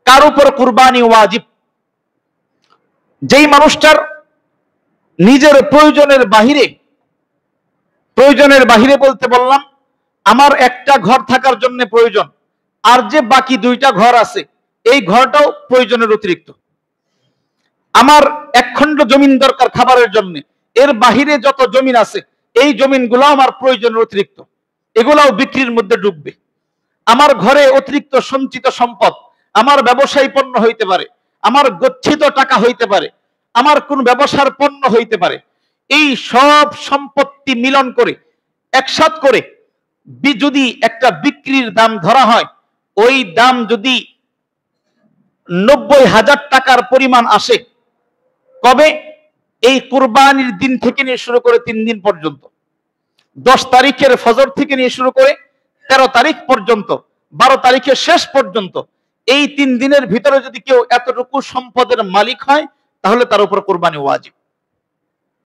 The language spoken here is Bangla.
কার উপর কুরবানি ওয়াজিব? যেই মানুষটার নিজের প্রয়োজনের বাহিরে বলতে বললাম, আমার একটা ঘর থাকার জন্য প্রয়োজন, আর যে বাকি দুইটা ঘর আছে এই ঘরটাও প্রয়োজনের অতিরিক্ত। আমার এক খণ্ড জমিন দরকার খাবারের জন্য, এর বাহিরে যত জমিন আছে এই জমিনগুলো আমার প্রয়োজনের অতিরিক্ত, এগুলাও বিক্রির মধ্যে ঢুকবে। আমার ঘরে অতিরিক্ত সঞ্চিত সম্পদ, আমার ব্যবসায়ী পণ্য হইতে পারে, আমার গচ্ছিত টাকা হইতে পারে, আমার কোন ব্যবসার পণ্য হইতে পারে, এই সব সম্পত্তি মিলন করে একসাথ করে যদি একটা বিক্রির দাম ধরা হয়, ওই দাম যদি 90,000 টাকার পরিমাণ আসে, কবে? এই কুরবানির দিন থেকে নিয়ে শুরু করে 3 দিন পর্যন্ত, 10 তারিখের ফজর থেকে নিয়ে শুরু করে 13 তারিখ পর্যন্ত, 12 তারিখের শেষ পর্যন্ত, এই 3 দিনের ভিতরে যদি কেউ এতটুকু সম্পদের মালিক হয় তাহলে তার উপর কুরবানি ওয়াজিব।